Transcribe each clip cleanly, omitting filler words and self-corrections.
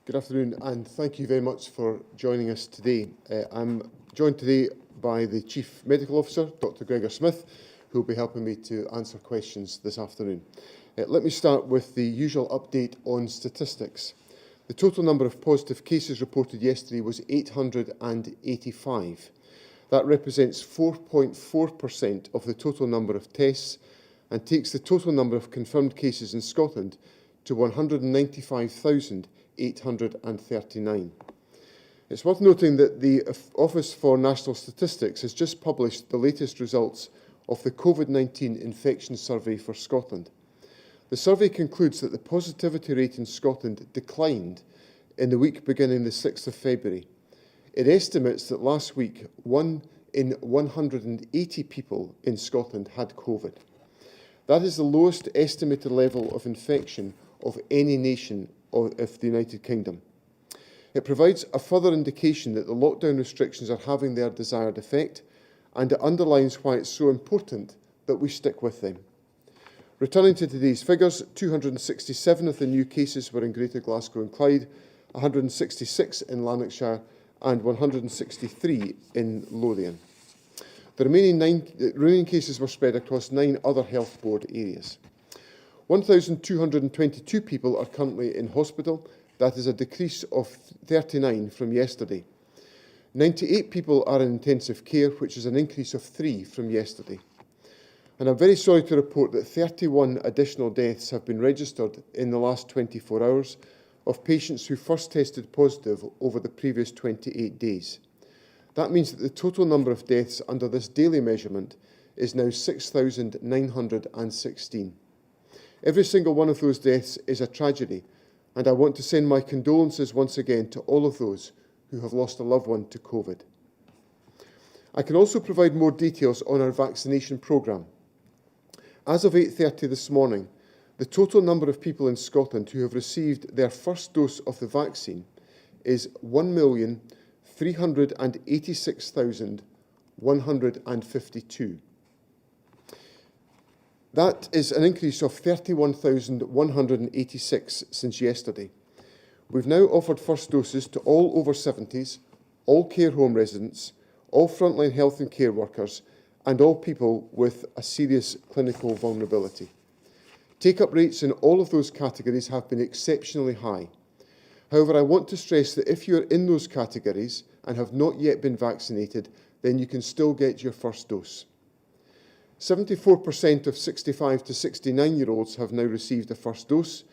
Good afternoon, and thank you very much for joining us today. I'm joined today by the Chief Medical Officer, Dr. Gregor Smith, who will be helping me to answer questions this afternoon. Let me start with the usual update on statistics. The total number of positive cases reported yesterday was 885. That represents 4.4% of the total number of tests and takes the total number of confirmed cases in Scotland to 195,839. It's worth noting that the Office for National Statistics has just published the latest results of the COVID-19 infection survey for Scotland. The survey concludes that the positivity rate in Scotland declined in the week beginning the 6th of February. It estimates that last week, 1 in 180 people in Scotland had COVID. That is the lowest estimated level of infection of any nation of the United Kingdom. It provides a further indication that the lockdown restrictions are having their desired effect, and it underlines why it's so important that we stick with them. Returning to today's figures, 267 of the new cases were in Greater Glasgow and Clyde, 166 in Lanarkshire and 163 in Lothian. The remaining cases were spread across 9 other health board areas. 1,222 people are currently in hospital. That is a decrease of 39 from yesterday. 98 people are in intensive care, which is an increase of 3 from yesterday. And I'm very sorry to report that 31 additional deaths have been registered in the last 24 hours of patients who first tested positive over the previous 28 days. That means that the total number of deaths under this daily measurement is now 6,916. Every single one of those deaths is a tragedy, and I want to send my condolences once again to all of those who have lost a loved one to COVID. I can also provide more details on our vaccination programme. As of 8:30 this morning, the total number of people in Scotland who have received their first dose of the vaccine is 1,386,152. That is an increase of 31,186 since yesterday. We've now offered first doses to all over 70s, all care home residents, all frontline health and care workers, and all people with a serious clinical vulnerability. Take-up rates in all of those categories have been exceptionally high. However, I want to stress that if you're in those categories and have not yet been vaccinated, then you can still get your first dose. 74% of 65 to 69-year-olds have now received a first dose,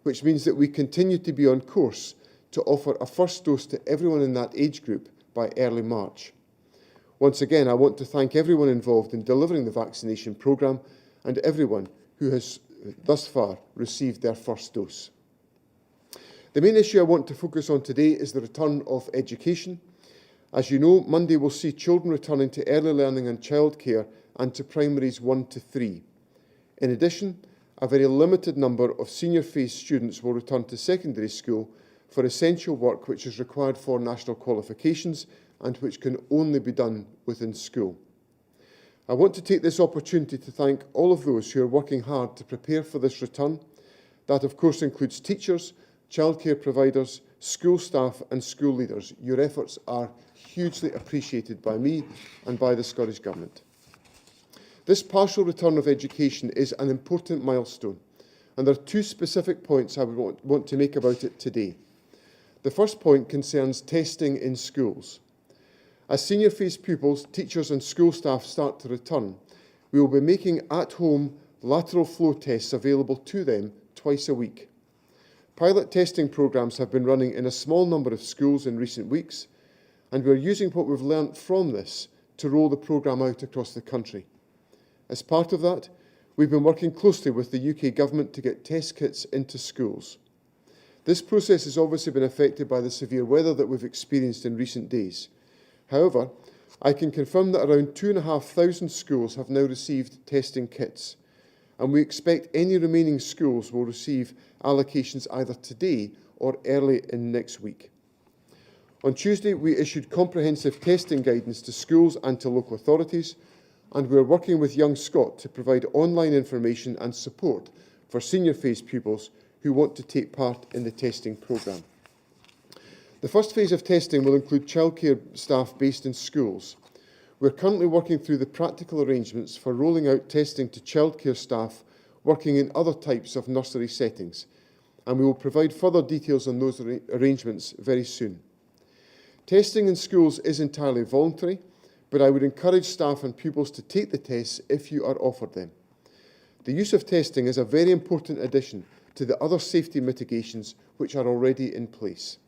which means that we continue to be on course to offer a first dose to everyone in that age group by early March. Once again, I want to thank everyone involved in delivering the vaccination programme and everyone who has thus far received their first dose. The main issue I want to focus on today is the return of education. As you know, Monday will see children returning to early learning and childcare and to primaries 1 to 3. In addition, a very limited number of senior phase students will return to secondary school for essential work which is required for national qualifications and which can only be done within school. I want to take this opportunity to thank all of those who are working hard to prepare for this return. That, of course, includes teachers, childcare providers, school staff and school leaders. Your efforts are hugely appreciated by me and by the Scottish Government. This partial return of education is an important milestone, and there are 2 specific points I would want to make about it today. The first point concerns testing in schools. As senior phase pupils, teachers and school staff start to return, we will be making at-home lateral flow tests available to them twice a week. Pilot testing programmes have been running in a small number of schools in recent weeks, and we're using what we've learnt from this to roll the programme out across the country. As part of that, we've been working closely with the UK Government to get test kits into schools. This process has obviously been affected by the severe weather that we've experienced in recent days. However, I can confirm that around 2,500 schools have now received testing kits, and we expect any remaining schools will receive allocations either today or early in next week. On Tuesday, we issued comprehensive testing guidance to schools and to local authorities, and we are working with Young Scot to provide online information and support for senior phase pupils who want to take part in the testing programme. The first phase of testing will include childcare staff based in schools. We're currently working through the practical arrangements for rolling out testing to childcare staff working in other types of nursery settings, and we will provide further details on those arrangements very soon. Testing in schools is entirely voluntary, but I would encourage staff and pupils to take the tests if you are offered them. The use of testing is a very important addition to the other safety mitigations which are already in place.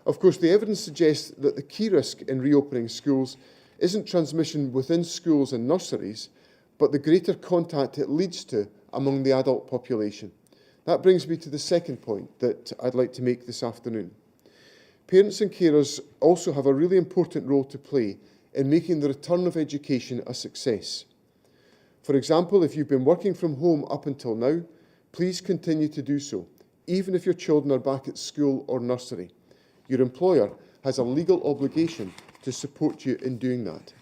Of course, the evidence suggests that the key risk in reopening schools isn't transmission within schools and nurseries, but the greater contact it leads to among the adult population. That brings me to the second point that I'd like to make this afternoon. Parents and carers also have a really important role to play in making the return of education a success. For example, if you've been working from home up until now, please continue to do so, even if your children are back at school or nursery. Your employer has a legal obligation to support you in doing that.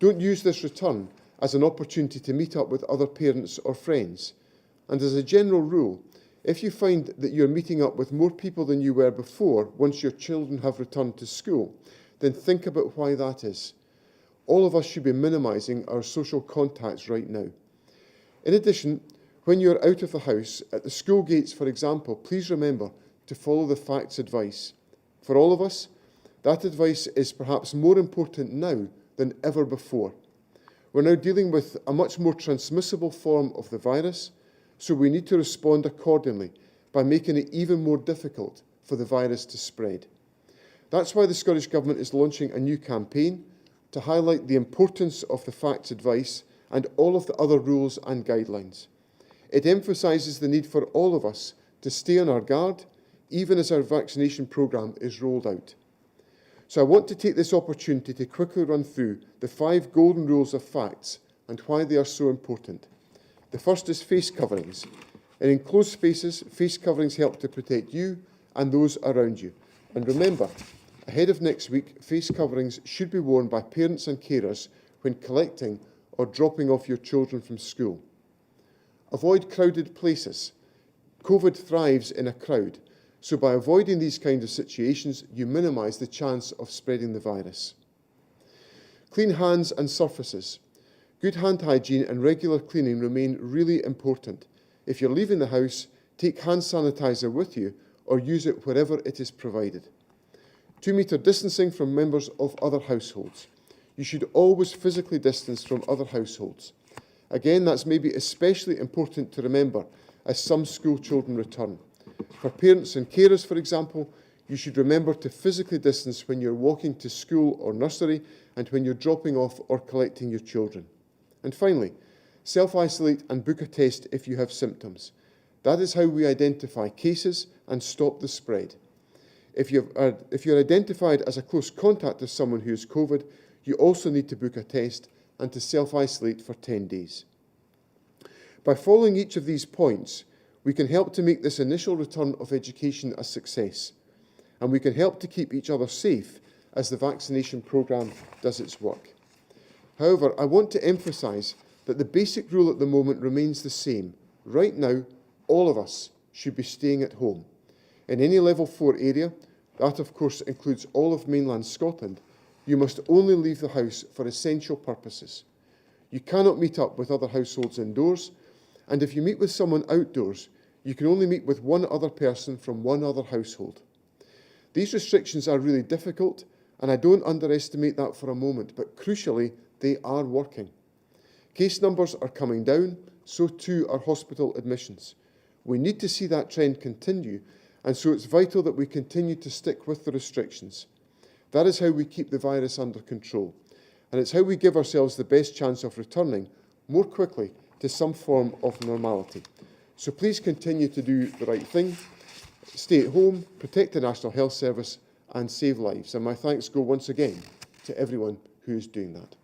Don't use this return as an opportunity to meet up with other parents or friends. And as a general rule, if you find that you're meeting up with more people than you were before once your children have returned to school, then think about why that is. All of us should be minimising our social contacts right now. In addition, when you're out of the house, at the school gates, for example, please remember to follow the facts advice. For all of us, that advice is perhaps more important now than ever before. We're now dealing with a much more transmissible form of the virus, so we need to respond accordingly by making it even more difficult for the virus to spread. That's why the Scottish Government is launching a new campaign to highlight the importance of the facts advice and all of the other rules and guidelines. It emphasises the need for all of us to stay on our guard, even as our vaccination programme is rolled out. So I want to take this opportunity to quickly run through the 5 golden rules of facts and why they are so important. The first is face coverings. In enclosed spaces, face coverings help to protect you and those around you. And remember, ahead of next week, face coverings should be worn by parents and carers when collecting or dropping off your children from school. Avoid crowded places. COVID thrives in a crowd, so by avoiding these kinds of situations, you minimise the chance of spreading the virus. Clean hands and surfaces. Good hand hygiene and regular cleaning remain really important. If you're leaving the house, take hand sanitizer with you or use it wherever it is provided. 2-metre distancing from members of other households. You should always physically distance from other households. Again, that's maybe especially important to remember as some school children return. For parents and carers, for example, you should remember to physically distance when you're walking to school or nursery and when you're dropping off or collecting your children. And finally, self-isolate and book a test if you have symptoms. That is how we identify cases and stop the spread. If you're identified as a close contact of someone who has COVID, you also need to book a test and to self-isolate for 10 days. By following each of these points, we can help to make this initial return of education a success, and we can help to keep each other safe as the vaccination programme does its work. However, I want to emphasise that the basic rule at the moment remains the same. Right now, all of us should be staying at home. In any level 4 area, that of course includes all of mainland Scotland, you must only leave the house for essential purposes. You cannot meet up with other households indoors, and if you meet with someone outdoors, you can only meet with one other person from one other household. These restrictions are really difficult, and I don't underestimate that for a moment, but crucially, they are working. Case numbers are coming down, so too are hospital admissions. We need to see that trend continue, and so it's vital that we continue to stick with the restrictions. That is how we keep the virus under control, and it's how we give ourselves the best chance of returning more quickly to some form of normality. So please continue to do the right thing, stay at home, protect the National Health Service, and save lives. And my thanks go once again to everyone who is doing that.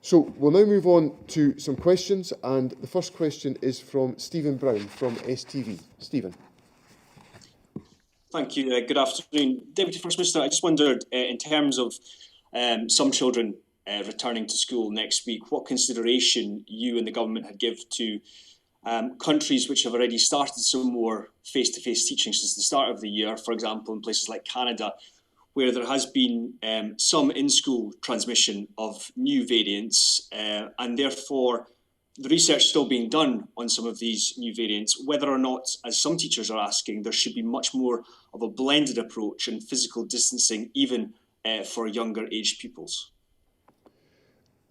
So we'll now move on to some questions, and the first question is from Stephen Brown from STV. Stephen. Thank you. Good afternoon. Deputy First Minister, I just wondered, in terms of some children returning to school next week, what consideration you and the government had give to Countries which have already started some more face-to-face teaching since the start of the year, for example, in places like Canada, where there has been some in-school transmission of new variants, and therefore the research still being done on some of these new variants, whether or not, as some teachers are asking, there should be much more of a blended approach and physical distancing, even for younger aged pupils.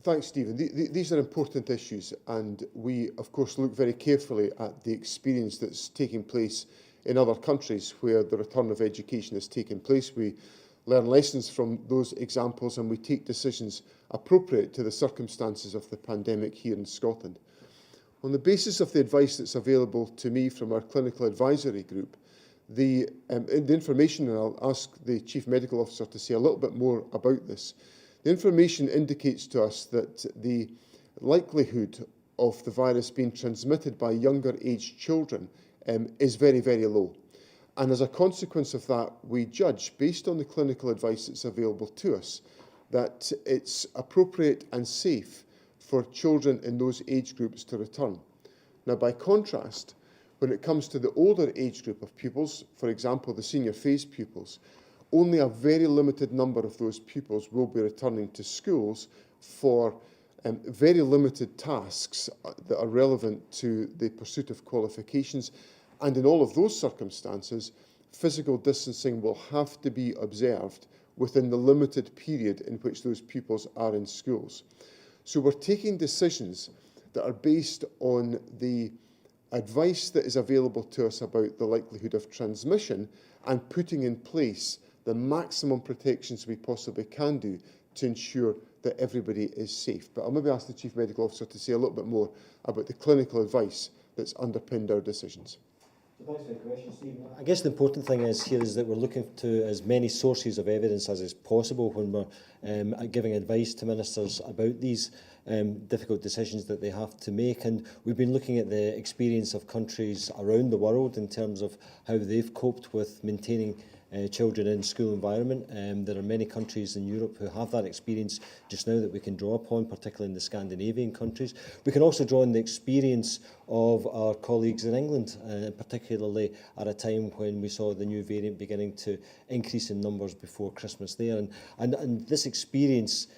Thanks, Stephen. These are important issues, and we, of course, look very carefully at the experience that's taking place in other countries where the return of education has taken place. We learn lessons from those examples, and we take decisions appropriate to the circumstances of the pandemic here in Scotland. On the basis of the advice that's available to me from our clinical advisory group, the information, and I'll ask the Chief Medical Officer to say a little bit more about this, the information indicates to us that the likelihood of the virus being transmitted by younger aged children is very, very low. And as a consequence of that, we judge, based on the clinical advice that's available to us, that it's appropriate and safe for children in those age groups to return. Now, by contrast, when it comes to the older age group of pupils, for example, the senior phase pupils, only a very limited number of those pupils will be returning to schools for very limited tasks that are relevant to the pursuit of qualifications. And in all of those circumstances, physical distancing will have to be observed within the limited period in which those pupils are in schools. So we're taking decisions that are based on the advice that is available to us about the likelihood of transmission and putting in place the maximum protections we possibly can do to ensure that everybody is safe. But I'll maybe ask the Chief Medical Officer to say a little bit more about the clinical advice that's underpinned our decisions. Thanks for the question, Stephen. I guess the important thing is that we're looking to as many sources of evidence as is possible when we're giving advice to ministers about these difficult decisions that they have to make. And we've been looking at the experience of countries around the world in terms of how they've coped with maintaining children in school environment. There are many countries in Europe who have that experience just now that we can draw upon, particularly in the Scandinavian countries. We can also draw on the experience of our colleagues in England, particularly at a time when we saw the new variant beginning to increase in numbers before Christmas there. And this experience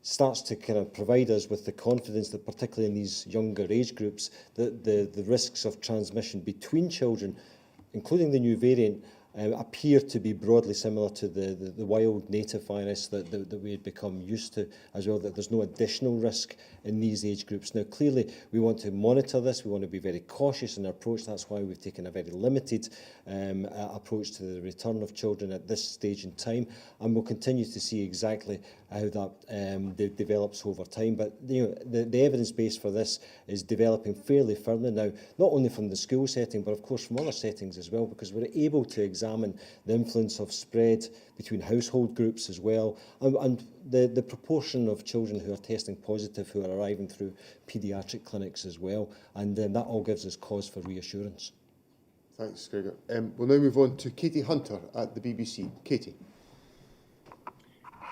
starts to kind of provide us with the confidence that, particularly in these younger age groups, that the risks of transmission between children, including the new variant, appear to be broadly similar to the wild native virus that we had become used to as well, that there's no additional risk in these age groups. Now, clearly, we want to monitor this. We want to be very cautious in our approach. That's why we've taken a very limited approach to the return of children at this stage in time, and we'll continue to see exactly how that develops over time. But the evidence base for this is developing fairly firmly now, not only from the school setting, but of course from other settings as well, because we're able to examine the influence of spread between household groups as well, and the proportion of children who are testing positive who are arriving through paediatric clinics as well, and that all gives us cause for reassurance. Thanks, Gregor. We'll now move on to Katie Hunter at the BBC. Katie.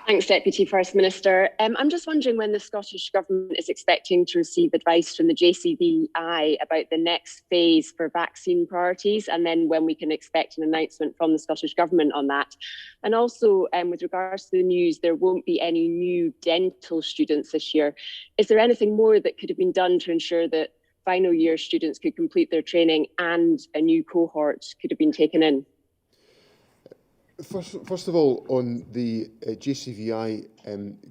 Thanks, Deputy First Minister. I'm just wondering when the Scottish Government is expecting to receive advice from the JCVI about the next phase for vaccine priorities, and then when we can expect an announcement from the Scottish Government on that. And also, with regards to the news, there won't be any new dental students this year. Is there anything more that could have been done to ensure that final year students could complete their training and a new cohort could have been taken in? First of all, on the JCVI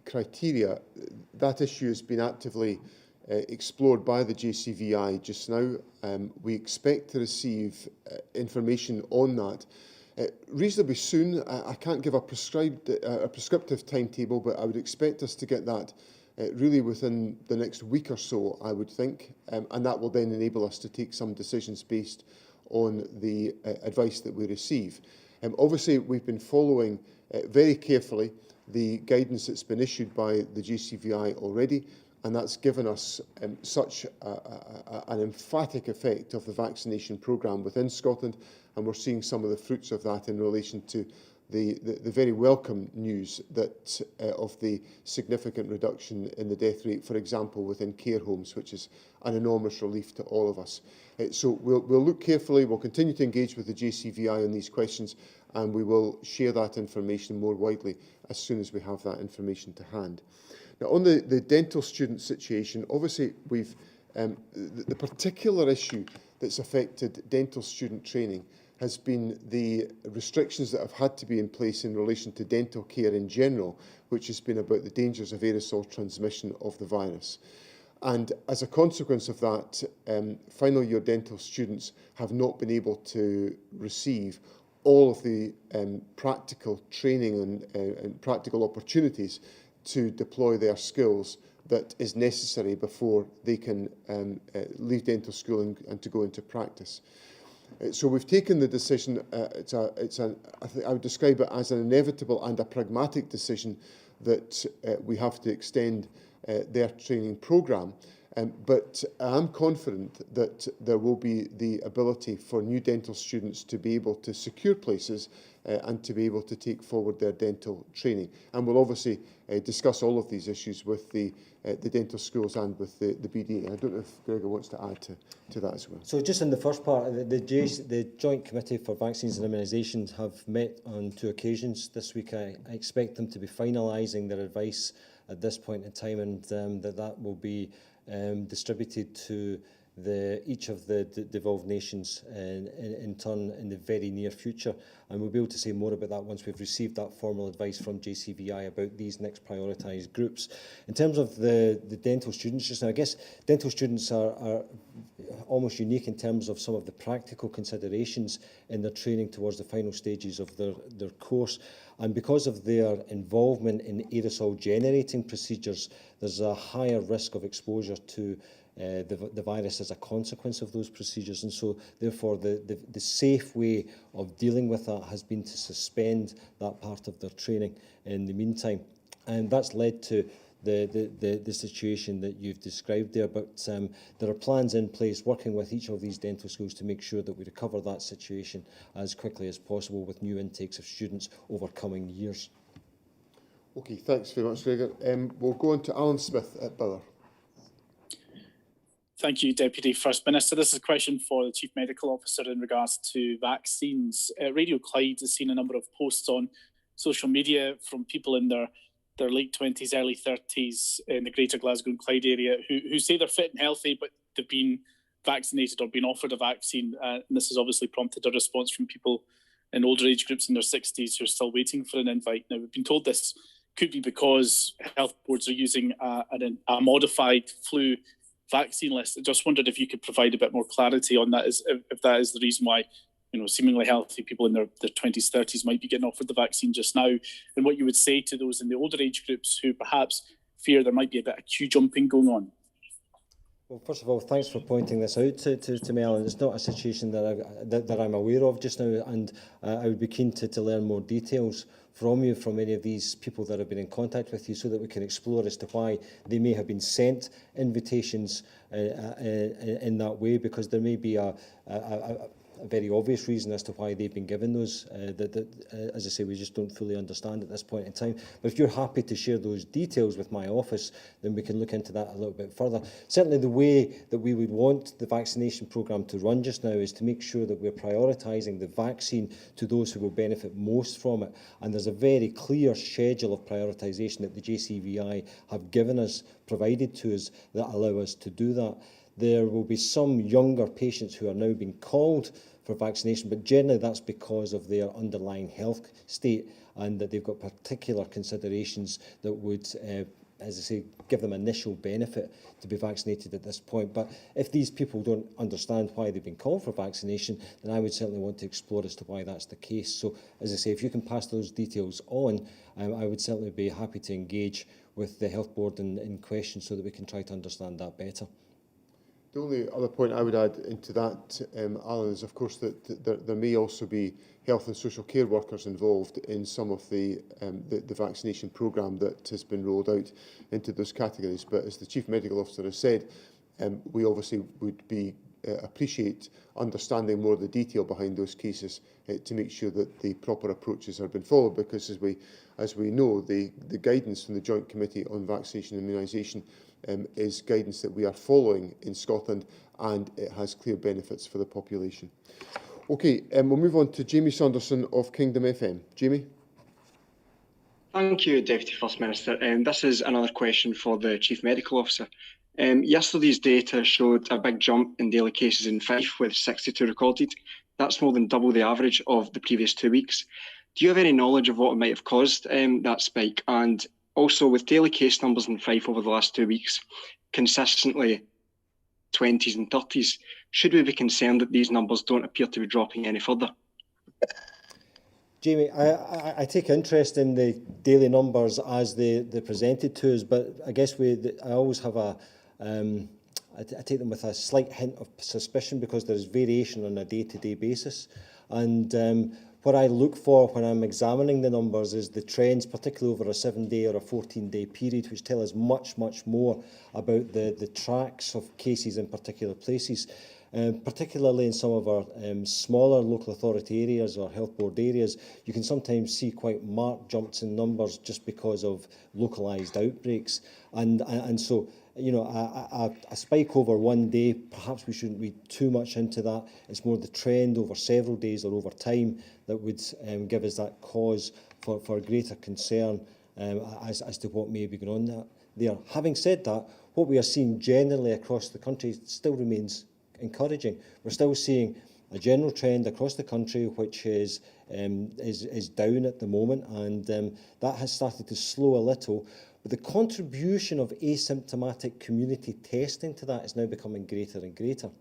criteria, that issue has been actively explored by the JCVI just now. We expect to receive information on that reasonably soon. I can't give a prescriptive timetable, but I would expect us to get that really within the next week or so, I would think, and that will then enable us to take some decisions based on the advice that we receive. Obviously, we've been following very carefully the guidance that's been issued by the JCVI already, and that's given us such an emphatic effect of the vaccination programme within Scotland, and we're seeing some of the fruits of that in relation to the very welcome news that of the significant reduction in the death rate, for example, within care homes, which is an enormous relief to all of us. So we'll look carefully, we'll continue to engage with the JCVI on these questions, and we will share that information more widely as soon as we have that information to hand. Now, on the dental student situation, obviously we've the particular issue that's affected dental student training has been the restrictions that have had to be in place in relation to dental care in general, which has been about the dangers of aerosol transmission of the virus. And as a consequence of that, final year dental students have not been able to receive all of the practical training and practical opportunities to deploy their skills that is necessary before they can leave dental school and to go into practice. So we've taken the decision, I would describe it as an inevitable and a pragmatic decision that we have to extend their training programme. But I'm confident that there will be the ability for new dental students to be able to secure places and to be able to take forward their dental training. And we'll obviously discuss all of these issues with the dental schools and with the BDA. I don't know if Gregor wants to add to that as well. So just in the first part, the Joint Committee for Vaccines and Immunisations have met on 2 occasions this week. I expect them to be finalising their advice at this point in time, and that will be distributed to each of the devolved nations in turn in the very near future, and we'll be able to say more about that once we've received that formal advice from JCVI about these next prioritised groups. In terms of the dental students just now, I guess dental students are almost unique in terms of some of the practical considerations in their training towards the final stages of their course. And because of their involvement in aerosol generating procedures, there's a higher risk of exposure to the virus as a consequence of those procedures. And so therefore the safe way of dealing with that has been to suspend that part of their training in the meantime. And that's led to the situation that you've described there, but there are plans in place working with each of these dental schools to make sure that we recover that situation as quickly as possible with new intakes of students over coming years. Okay, thanks very much, Gregor. We'll go on to Alan Smith at Bauer. Thank you, Deputy First Minister. This is a question for the Chief Medical Officer in regards to vaccines. Radio Clyde has seen a number of posts on social media from people in their late 20s, early 30s in the Greater Glasgow and Clyde area who say they're fit and healthy, but they've been vaccinated or been offered a vaccine. And this has obviously prompted a response from people in older age groups in their 60s who are still waiting for an invite. Now, we've been told this could be because health boards are using a modified flu vaccine list. I just wondered if you could provide a bit more clarity on that, if that is the reason why seemingly healthy people in their 20s, 30s might be getting offered the vaccine just now, and what you would say to those in the older age groups who perhaps fear there might be a bit of queue jumping going on. Well, first of all, thanks for pointing this out to me, Alan. It's not a situation that I'm aware of just now, and I would be keen to learn more details from you, from any of these people that have been in contact with you, so that we can explore as to why they may have been sent invitations in that way, because there may be a very obvious reason as to why they've been given those as I say, we just don't fully understand at this point in time. But if you're happy to share those details with my office, then we can look into that a little bit further. Certainly the way that we would want the vaccination programme to run just now is to make sure that we're prioritising the vaccine to those who will benefit most from it. And there's a very clear schedule of prioritisation that the JCVI have given us, provided to us, that allow us to do that. There will be some younger patients who are now being called for vaccination, but generally that's because of their underlying health state and that they've got particular considerations that would, as I say, give them initial benefit to be vaccinated at this point. But if these people don't understand why they've been called for vaccination, then I would certainly want to explore as to why that's the case. So, as I say, if you can pass those details on, I would certainly be happy to engage with the health board in question so that we can try to understand that better. The only other point I would add into that, Alan, is of course that there may also be health and social care workers involved in some of the vaccination programme that has been rolled out into those categories. But as the Chief Medical Officer has said, we obviously would be appreciate understanding more of the detail behind those cases to make sure that the proper approaches are being followed, because as we know, the guidance from the Joint Committee on Vaccination and Immunisation is guidance that we are following in Scotland, and it has clear benefits for the population. Okay, we'll move on to Jamie Saunderson of Kingdom FM. Jamie? Thank you, Deputy First Minister. This is another question for the Chief Medical Officer. Yesterday's data showed a big jump in daily cases in Fife, with 62 recorded. That's more than double the average of the previous 2 weeks. Do you have any knowledge of what might have caused that spike? And also, with daily case numbers in Fife over the last 2 weeks consistently 20s and 30s, should we be concerned that these numbers don't appear to be dropping any further? Jamie, I take interest in the daily numbers as they're presented to us, but I guess I always have I take them with a slight hint of suspicion, because there is variation on a day-to-day basis. And what I look for when I'm examining the numbers is the trends, particularly over a 7-day or a 14-day period, which tell us much, much more about the tracks of cases in particular places. Particularly in some of our smaller local authority areas or health board areas, you can sometimes see quite marked jumps in numbers just because of localised outbreaks. And so, you know, a spike over 1 day, perhaps we shouldn't read too much into that. It's more the trend over several days or over time that would give us that cause for greater concern as to what may be going on there. Having said that, what we are seeing generally across the country still remains encouraging. We're still seeing a general trend across the country which is down at the moment, and that has started to slow a little. But the contribution of asymptomatic community testing to that is now becoming greater and greater.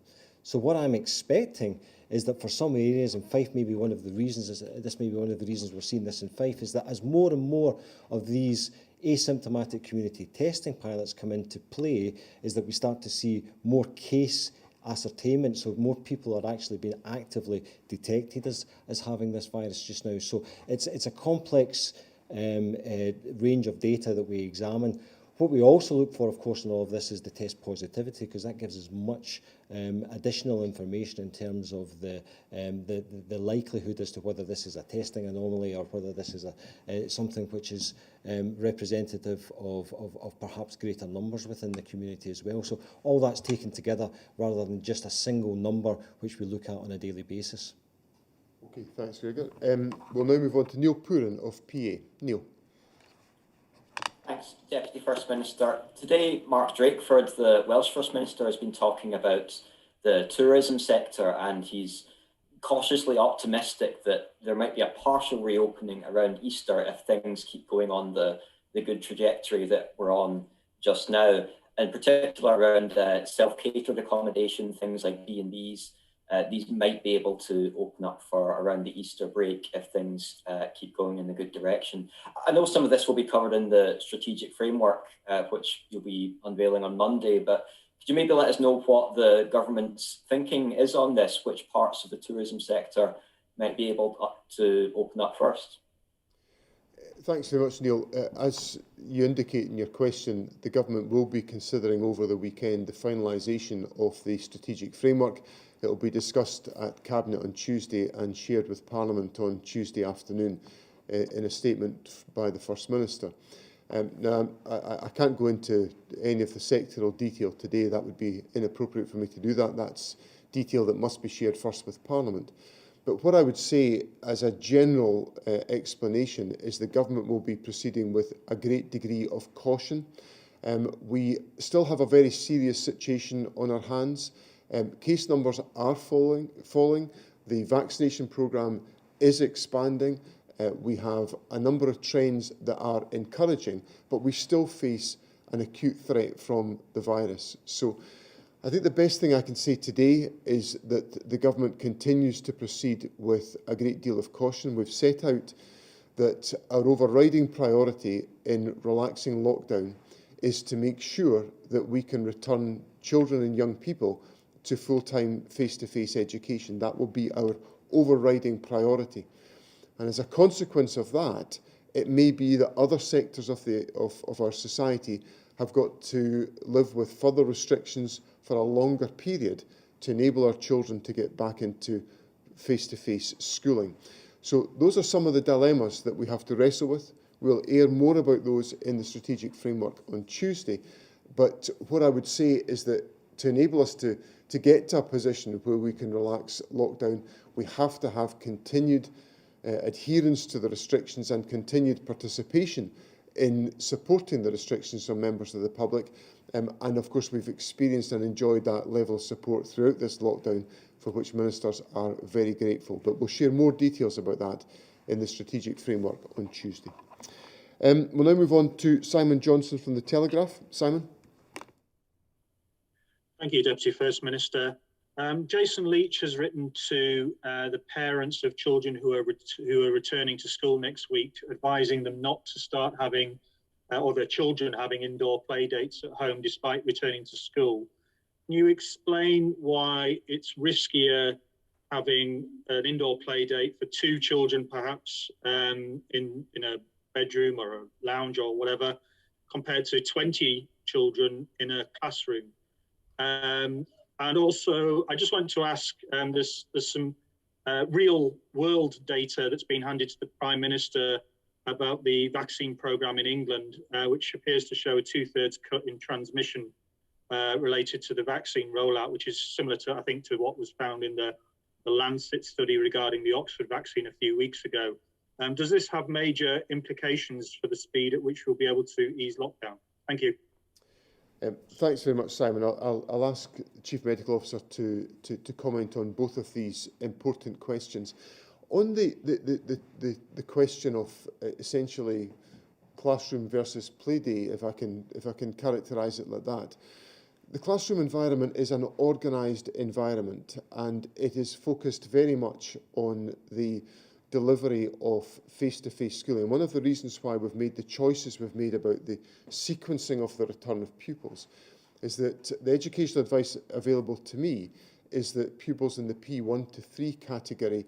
So what I'm expecting is that for some areas, and Fife may be one of the reasons, this may be one of the reasons we're seeing this in Fife, is that as more and more of these asymptomatic community testing pilots come into play, is that we start to see more case ascertainment, so more people are actually being actively detected as having this virus just now. So it's a complex range of data that we examine. What we also look for, of course, in all of this is the test positivity, because that gives us much additional information in terms of the likelihood as to whether this is a testing anomaly or whether this is something which is representative of perhaps greater numbers within the community as well. So all that's taken together rather than just a single number which we look at on a daily basis. Okay, thanks, Gregor. We'll now move on to Neil Pooran of PA. Neil. Thanks, Deputy First Minister. Today, Mark Drakeford, the Welsh First Minister, has been talking about the tourism sector, and he's cautiously optimistic that there might be a partial reopening around Easter if things keep going on the good trajectory that we're on just now, in particular around self-catered accommodation, things like B&Bs. These might be able to open up for around the Easter break if things keep going in a good direction. I know some of this will be covered in the strategic framework, which you'll be unveiling on Monday, but could you maybe let us know what the government's thinking is on this? Which parts of the tourism sector might be able to open up first? Thanks very much, Neil. As you indicate in your question, the government will be considering over the weekend the finalisation of the strategic framework. It will be discussed at Cabinet on Tuesday and shared with Parliament on Tuesday afternoon in a statement by the First Minister. Now, I can't go into any of the sectoral detail today. That would be inappropriate for me to do that. That's detail that must be shared first with Parliament. But what I would say as a general explanation is the government will be proceeding with a great degree of caution. We still have a very serious situation on our hands. Case numbers are falling. The vaccination programme is expanding. We have a number of trends that are encouraging, but we still face an acute threat from the virus. So I think the best thing I can say today is that the government continues to proceed with a great deal of caution. We've set out that our overriding priority in relaxing lockdown is to make sure that we can return children and young people to full-time face-to-face education. That will be our overriding priority. And as a consequence of that, it may be that other sectors of our society have got to live with further restrictions for a longer period to enable our children to get back into face-to-face schooling. So those are some of the dilemmas that we have to wrestle with. We'll hear more about those in the strategic framework on Tuesday. But what I would say is that to enable us to get to a position where we can relax lockdown, we have to have continued adherence to the restrictions and continued participation in supporting the restrictions from members of the public. And of course, we've experienced and enjoyed that level of support throughout this lockdown, for which ministers are very grateful. But we'll share more details about that in the strategic framework on Tuesday. We'll now move on to Simon Johnson from The Telegraph. Simon. Thank you, Deputy First Minister. Jason Leach has written to the parents of children who are returning to school next week, advising them not to start having, or their children having indoor play dates at home despite returning to school. Can you explain why it's riskier having an indoor play date for 2 children, perhaps in a bedroom or a lounge or whatever, compared to 20 children in a classroom? And also, I just want to ask, there's some real world data that's been handed to the Prime Minister about the vaccine programme in England, which appears to show a 2/3 cut in transmission related to the vaccine rollout, which is similar to, I think, to what was found in the Lancet study regarding the Oxford vaccine a few weeks ago. Does this have major implications for the speed at which we'll be able to ease lockdown? Thank you. Thanks very much, Simon. I'll ask the Chief Medical Officer to comment on both of these important questions. On the question of essentially classroom versus play day, if I can characterise it like that, the classroom environment is an organised environment, and it is focused very much on the delivery of face-to-face schooling. One of the reasons why we've made the choices we've made about the sequencing of the return of pupils is that the educational advice available to me is that pupils in the P1 to 3 category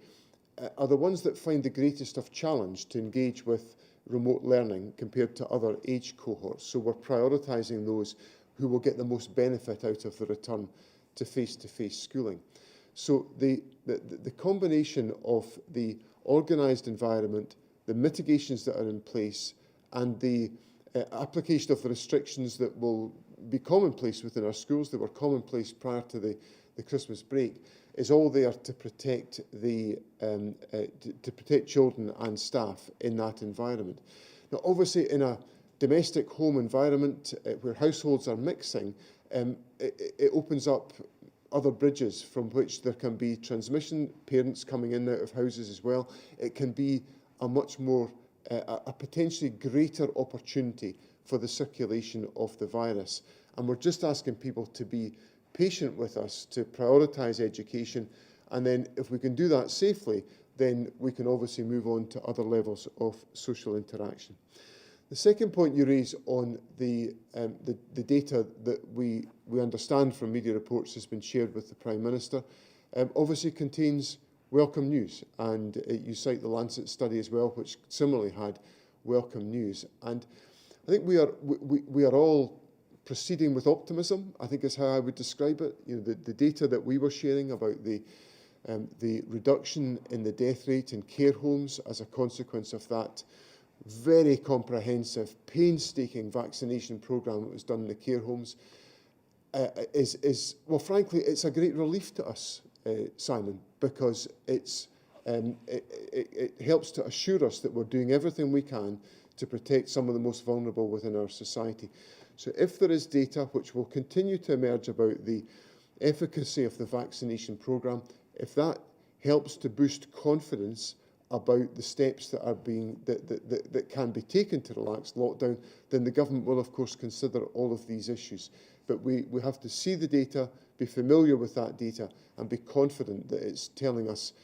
are the ones that find the greatest of challenge to engage with remote learning compared to other age cohorts. So we're prioritising those who will get the most benefit out of the return to face-to-face schooling. So the combination of the organised environment, the mitigations that are in place, and the application of the restrictions that will be commonplace within our schools, that were commonplace prior to the Christmas break, is all there to protect protect children and staff in that environment. Now, obviously, in a domestic home environment where households are mixing, it opens up other bridges from which there can be transmission, parents coming in and out of houses as well. It can be a much more, a potentially greater opportunity for the circulation of the virus. And we're just asking people to be patient with us, to prioritise education, and then if we can do that safely, then we can obviously move on to other levels of social interaction. The second point you raise on the data that we understand from media reports has been shared with the Prime Minister obviously contains welcome news, and you cite the Lancet study as well, which similarly had welcome news. And I think we are all proceeding with optimism, I think is how I would describe it. You know, the data that we were sharing about the reduction in the death rate in care homes as a consequence of that very comprehensive, painstaking vaccination programme that was done in the care homes is well, frankly, it's a great relief to us, Simon, because it helps to assure us that we're doing everything we can to protect some of the most vulnerable within our society. So if there is data which will continue to emerge about the efficacy of the vaccination programme, if that helps to boost confidence about the steps that are being that can be taken to relax lockdown, then the government will of course consider all of these issues. But we have to see the data, be familiar with that data, and be confident that it's telling us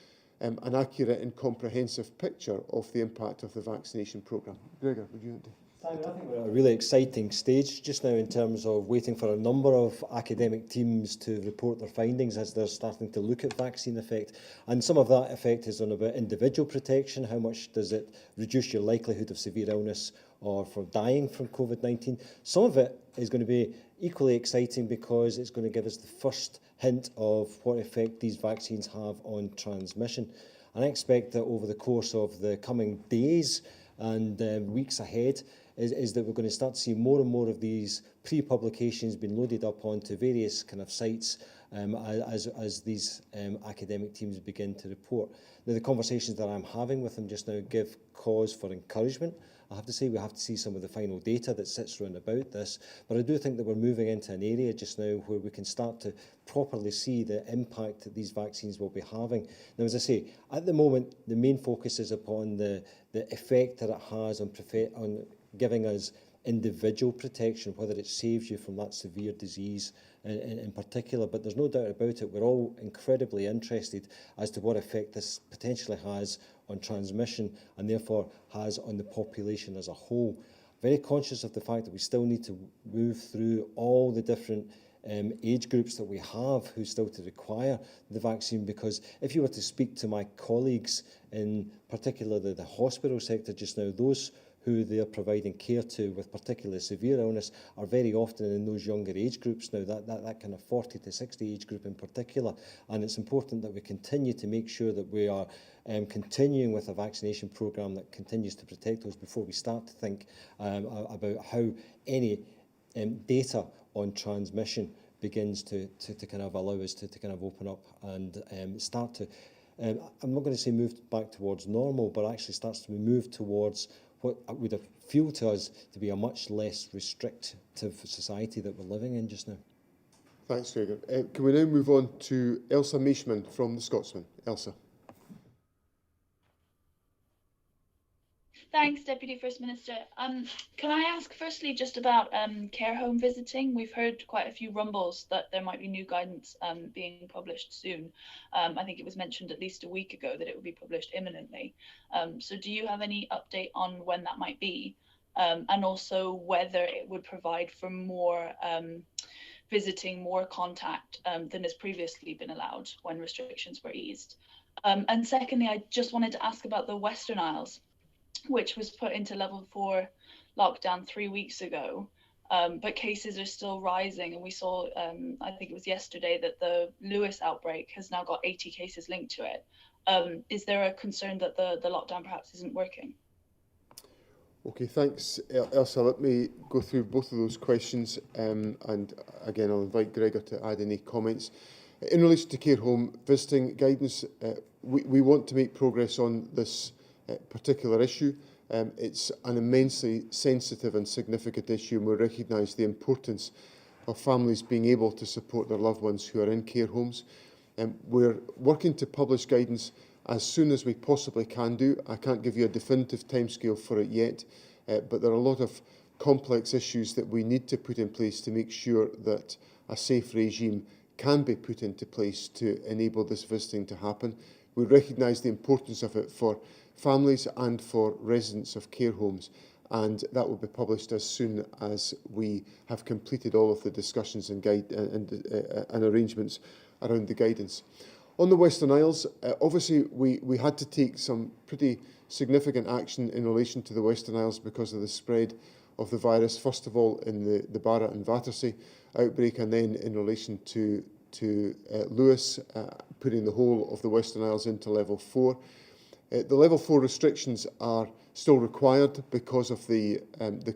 an accurate and comprehensive picture of the impact of the vaccination programme. Gregor, would you want to? Simon, I think we're at a really exciting stage just now in terms of waiting for a number of academic teams to report their findings as they're starting to look at vaccine effect. And some of that effect is on about individual protection. How much does it reduce your likelihood of severe illness or for dying from COVID-19. Some of it is going to be equally exciting because it's going to give us the first hint of what effect these vaccines have on transmission. And I expect that over the course of the coming days and weeks ahead is that we're going to start to see more and more of these pre-publications being loaded up onto various kind of sites as these academic teams begin to report. Now, the conversations that I'm having with them just now give cause for encouragement. I have to say we have to see some of the final data that sits around about this, but I do think that we're moving into an area just now where we can start to properly see the impact that these vaccines will be having. Now, as I say, at the moment, the main focus is upon the effect that it has on giving us individual protection, whether it saves you from that severe disease in particular. But there's no doubt about it, we're all incredibly interested as to what effect this potentially has on transmission and therefore has on the population as a whole. Very conscious of the fact that we still need to move through all the different age groups that we have who still to require the vaccine, because if you were to speak to my colleagues in particular the hospital sector just now, those who they are providing care to with particularly severe illness are very often in those younger age groups now, that kind of 40 to 60 age group in particular. And it's important that we continue to make sure that we are continuing with a vaccination programme that continues to protect us before we start to think about how any data on transmission begins to kind of allow us to kind of open up and start to, I'm not going to say move back towards normal, but actually starts to move towards what would feel to us to be a much less restrictive society that we're living in just now. Thanks, Gregor. Can we now move on to Elsa Meishman from the Scotsman? Elsa. Thanks, Deputy First Minister. Can I ask firstly just about care home visiting? We've heard quite a few rumbles that there might be new guidance being published soon. I think it was mentioned at least a week ago that it would be published imminently. So do you have any update on when that might be? And also whether it would provide for more visiting, more contact than has previously been allowed when restrictions were eased? And secondly, I just wanted to ask about the Western Isles, which was put into level 4 lockdown 3 weeks ago, but cases are still rising. And we saw, I think it was yesterday, that the Lewis outbreak has now got 80 cases linked to it. Is there a concern that the lockdown perhaps isn't working? Okay, thanks, Elsa. Let me go through both of those questions, and again, I'll invite Gregor to add any comments. In relation to care home visiting guidance, we want to make progress on this particular issue. It's an immensely sensitive and significant issue, and we recognise the importance of families being able to support their loved ones who are in care homes. We're working to publish guidance as soon as we possibly can do. I can't give you a definitive timescale for it yet, but there are a lot of complex issues that we need to put in place to make sure that a safe regime can be put into place to enable this visiting to happen. We recognise the importance of it for families and for residents of care homes, and that will be published as soon as we have completed all of the discussions and arrangements around the guidance. On the Western Isles, obviously we had to take some pretty significant action in relation to the Western Isles because of the spread of the virus, first of all in the Barra and Battersea outbreak, and then in relation to Lewis, putting the whole of the Western Isles into level 4. The level 4 restrictions are still required because of the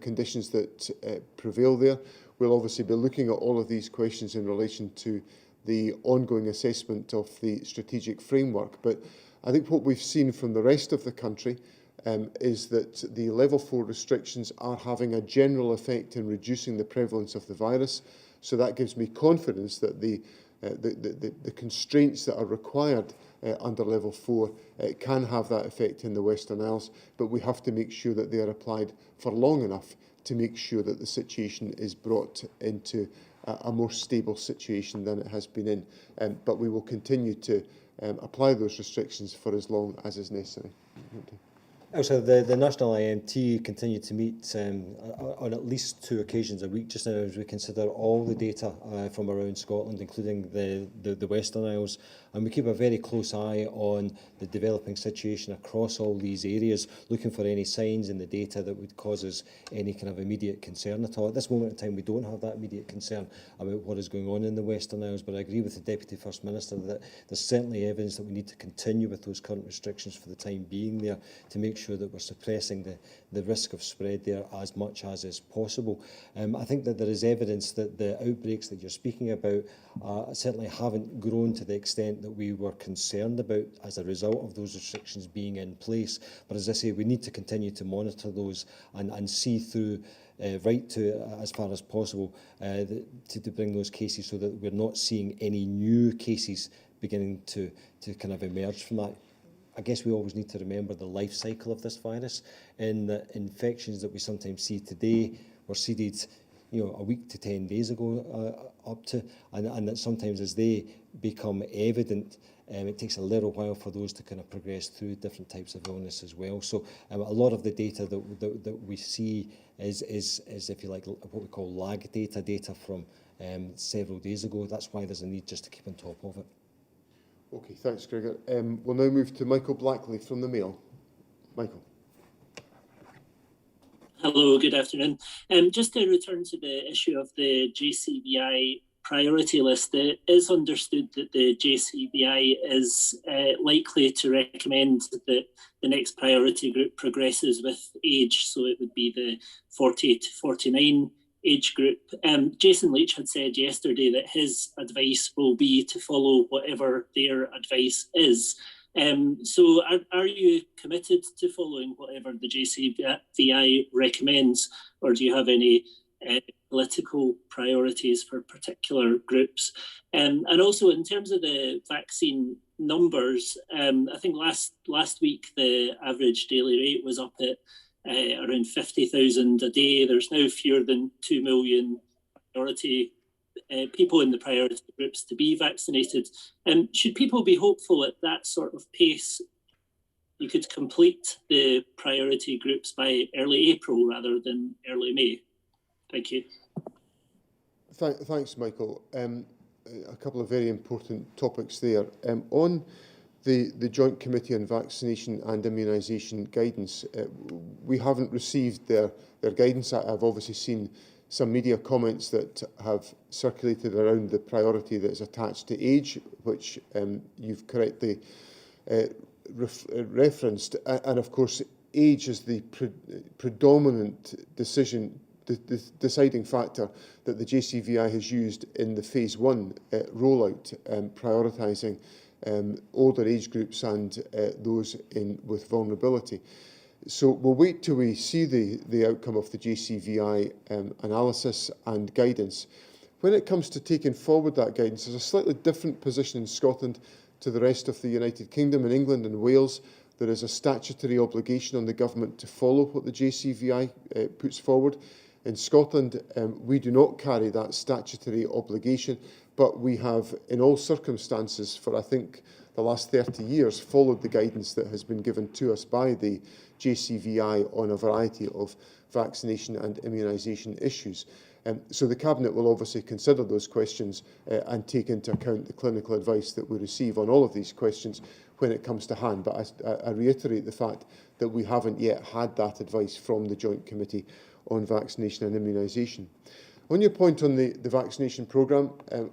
conditions that prevail there. We'll obviously be looking at all of these questions in relation to the ongoing assessment of the strategic framework. But I think what we've seen from the rest of the country is that the level 4 restrictions are having a general effect in reducing the prevalence of the virus. So that gives me confidence that the constraints that are required under level 4 can have that effect in the Western Isles, but we have to make sure that they are applied for long enough to make sure that the situation is brought into a more stable situation than it has been in. But we will continue to apply those restrictions for as long as is necessary. Also, the National IMT continued to meet on at least 2 occasions a week just now as we consider all the data from around Scotland, including the Western Isles. And we keep a very close eye on the developing situation across all these areas, looking for any signs in the data that would cause us any kind of immediate concern at all. At this moment in time, we don't have that immediate concern about what is going on in the Western Isles, but I agree with the Deputy First Minister that there's certainly evidence that we need to continue with those current restrictions for the time being there to make sure that we're suppressing the risk of spread there as much as is possible. I think that there is evidence that the outbreaks that you're speaking about certainly haven't grown to the extent that we were concerned about as a result of those restrictions being in place. But as I say, we need to continue to monitor those and see through right to as far as possible to bring those cases so that we're not seeing any new cases beginning to kind of emerge from that. I guess we always need to remember the life cycle of this virus, and the infections that we sometimes see today were seeded, a week to 10 days ago up to, and that sometimes as they become evident, it takes a little while for those to kind of progress through different types of illness as well. So a lot of the data that we see is, if you like, what we call lag data from several days ago. That's why there's a need just to keep on top of it. Okay, thanks, Gregor. We'll now move to Michael Blackley from the Mail. Michael. Hello, good afternoon. Just to return to the issue of the JCVI priority list, it is understood that the JCVI is likely to recommend that the next priority group progresses with age, so it would be the 40 to 49 age group. Jason Leach had said yesterday that his advice will be to follow whatever their advice is. So are you committed to following whatever the JCVI recommends, or do you have any political priorities for particular groups? And also in terms of the vaccine numbers, I think last week the average daily rate was up at around 50,000 a day. There's now fewer than 2 million priority people in the priority groups to be vaccinated. Should people be hopeful at that sort of pace you could complete the priority groups by early April rather than early May? Thank you. Thanks, Michael. A couple of very important topics there. On the Joint Committee on Vaccination and Immunisation guidance, we haven't received their guidance. I've obviously seen some media comments that have circulated around the priority that is attached to age, which you've correctly referenced. And of course, age is the predominant decision, the deciding factor that the JCVI has used in the Phase 1 rollout, prioritising older age groups and those with vulnerability. So we'll wait till we see the outcome of the JCVI analysis and guidance. When it comes to taking forward that guidance, there's a slightly different position in Scotland to the rest of the United Kingdom. In England and Wales, there is a statutory obligation on the government to follow what the JCVI puts forward. In Scotland, we do not carry that statutory obligation, but we have, in all circumstances, for I think the last 30 years, followed the guidance that has been given to us by the JCVI on a variety of vaccination and immunisation issues. So the Cabinet will obviously consider those questions and take into account the clinical advice that we receive on all of these questions when it comes to hand. But I reiterate the fact that we haven't yet had that advice from the Joint Committee on Vaccination and Immunisation. On your point on the vaccination programme,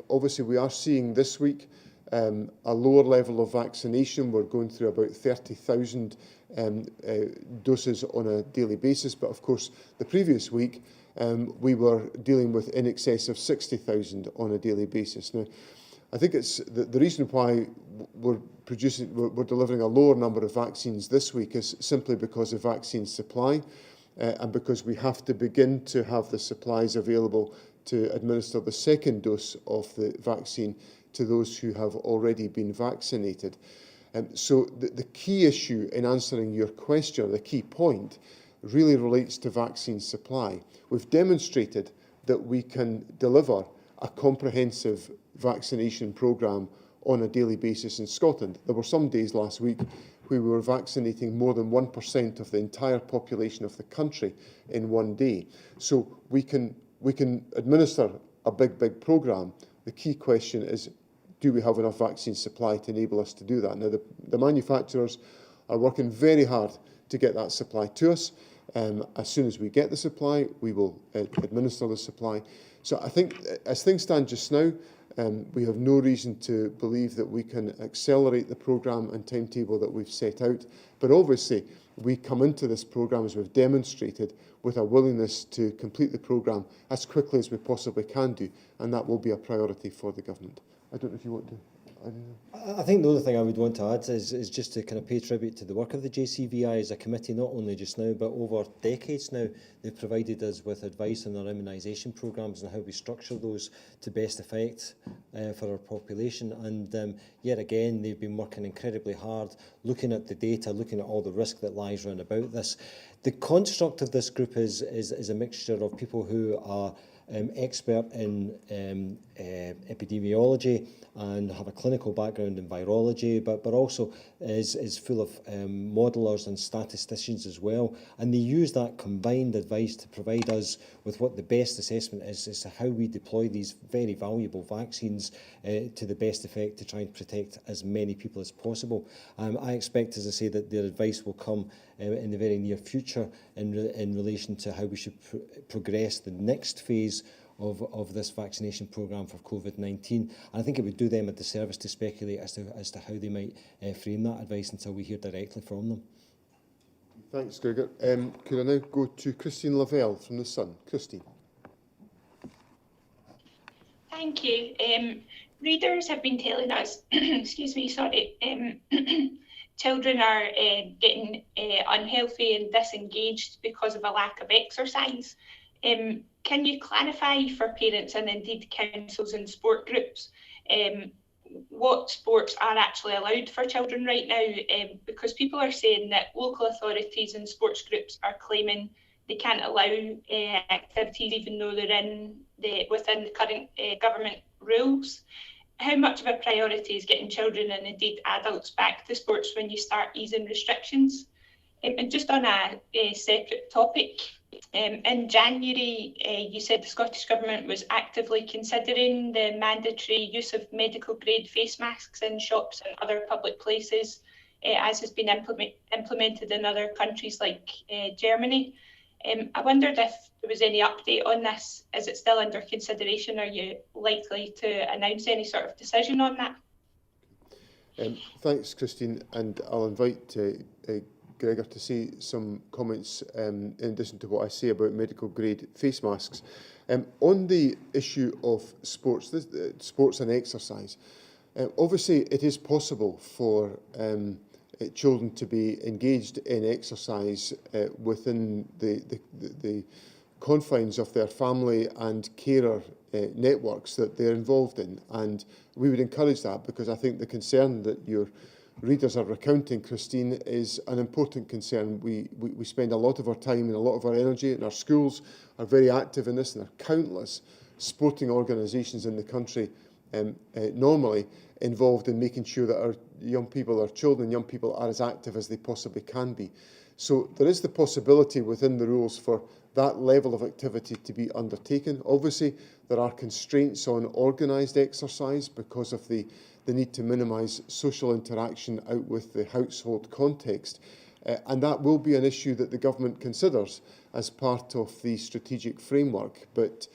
obviously we are seeing this week a lower level of vaccination. We're going through about 30,000 doses on a daily basis, but of course the previous week we were dealing with in excess of 60,000 on a daily basis. Now, I think it's the reason why we're delivering a lower number of vaccines this week is simply because of vaccine supply, and because we have to begin to have the supplies available to administer the second dose of the vaccine to those who have already been vaccinated. So the key issue in answering your question, or the key point, really relates to vaccine supply. We've demonstrated that we can deliver a comprehensive vaccination programme on a daily basis in Scotland. There were some days last week where we were vaccinating more than 1% of the entire population of the country in one day. So we can administer a big programme. The key question is, do we have enough vaccine supply to enable us to do that? Now, the manufacturers are working very hard to get that supply to us. As soon as we get the supply, we will administer the supply. So I think, as things stand just now, we have no reason to believe that we can accelerate the programme and timetable that we've set out. But obviously, we come into this programme, as we've demonstrated, with a willingness to complete the programme as quickly as we possibly can do, and that will be a priority for the government. I don't know if you want to... I think the other thing I would want to add is just to kind of pay tribute to the work of the JCVI as a committee, not only just now, but over decades now. They've provided us with advice on our immunisation programmes and how we structure those to best effect for our population. And yet again, they've been working incredibly hard, looking at the data, looking at all the risk that lies round about this. The construct of this group is a mixture of people who are expert in epidemiology and have a clinical background in virology, but also is full of modelers and statisticians as well. And they use that combined advice to provide us with what the best assessment is as to how we deploy these very valuable vaccines to the best effect to try and protect as many people as possible. I expect, as I say, that their advice will come in the very near future in relation to how we should progress the next phase of this vaccination programme for COVID-19. And I think it would do them a disservice to speculate as to how they might frame that advice until we hear directly from them. Thanks, Gregor. Could I now go to Christine Lavelle from The Sun? Christine. Thank you. Readers have been telling us, excuse me, sorry, children are getting unhealthy and disengaged because of a lack of exercise. Can you clarify for parents and indeed councils and sport groups what sports are actually allowed for children right now? Because people are saying that local authorities and sports groups are claiming they can't allow activities even though they're within the current government rules. How much of a priority is getting children and indeed adults back to sports when you start easing restrictions? And just on a separate topic, in January, you said the Scottish Government was actively considering the mandatory use of medical grade face masks in shops and other public places, as has been implemented in other countries like Germany. I wondered if there was any update on this. Is it still under consideration? Are you likely to announce any sort of decision on that? Thanks, Christine, and I'll invite Gregor to say some comments in addition to what I say about medical grade face masks. On the issue of sports, sports and exercise, obviously it is possible for children to be engaged in exercise within the confines of their family and carer networks that they're involved in, and we would encourage that, because I think the concern that your readers are recounting, Christine, is an important concern. We spend a lot of our time and a lot of our energy, and our schools are very active in this, and there are countless sporting organisations in the country normally involved in making sure that our young people, our children, young people are as active as they possibly can be. So there is the possibility within the rules for that level of activity to be undertaken. Obviously, there are constraints on organised exercise because of the need to minimise social interaction out with the household context. And that will be an issue that the government considers as part of the strategic framework. But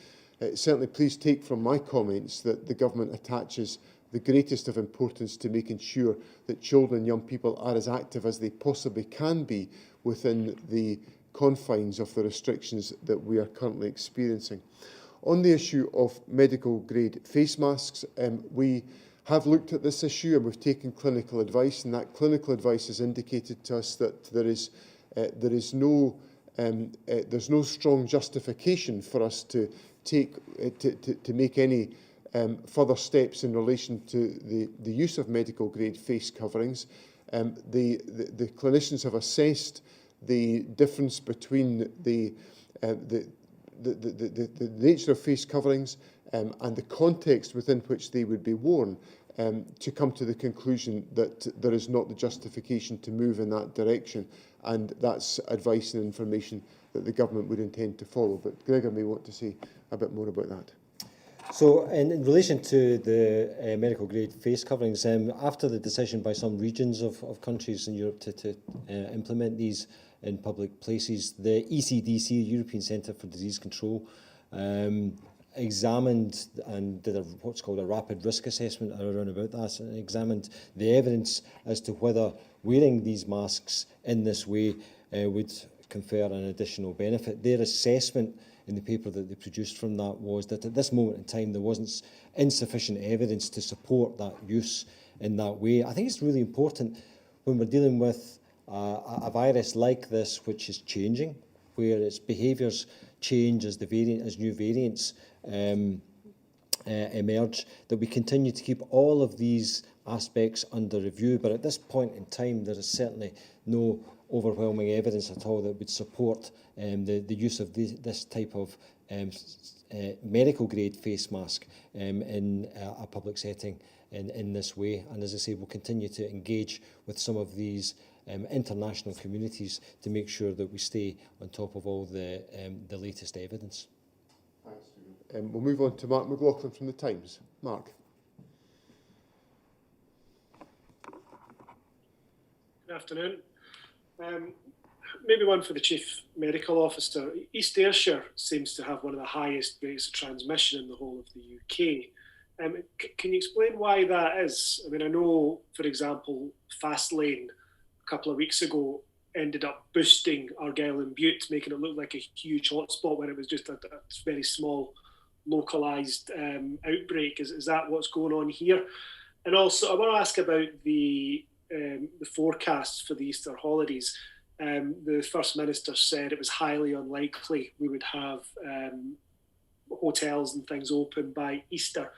certainly please take from my comments that the government attaches the greatest of importance to making sure that children and young people are as active as they possibly can be within the confines of the restrictions that we are currently experiencing. On the issue of medical grade face masks, we have looked at this issue and we've taken clinical advice, and that clinical advice has indicated to us that there's no strong justification for us to make any further steps in relation to the use of medical grade face coverings. The clinicians have assessed the difference between the nature of face coverings and the context within which they would be worn. to come to the conclusion that there is not the justification to move in that direction, and that's advice and information that the government would intend to follow. But Gregor may want to say a bit more about that. So in relation to the medical grade face coverings, after the decision by some regions of countries in Europe to implement these in public places, the ECDC, European Centre for Disease Control, examined and did what's called a rapid risk assessment around about that, and examined the evidence as to whether wearing these masks in this way would confer an additional benefit. Their assessment in the paper that they produced from that was that at this moment in time there wasn't insufficient evidence to support that use in that way. I think it's really important when we're dealing with a virus like this, which is changing, where its behaviours change as new variants emerge, that we continue to keep all of these aspects under review. But at this point in time, there is certainly no overwhelming evidence at all that would support the use of this type of medical grade face mask in a public setting in this way. And as I say, we'll continue to engage with some of these international communities to make sure that we stay on top of all the latest evidence. Thanks. We'll move on to Mark McLaughlin from the Times. Mark. Good afternoon. Maybe one for the Chief Medical Officer. East Ayrshire seems to have one of the highest rates of transmission in the whole of the UK. Can you explain why that is? I mean, I know, for example, Fastlane a couple of weeks ago ended up boosting Argyll and Bute, making it look like a huge hotspot when it was just a very small localised outbreak. Is that what's going on here? And also, I want to ask about the forecasts for the Easter holidays. The First Minister said it was highly unlikely we would have hotels and things open by Easter.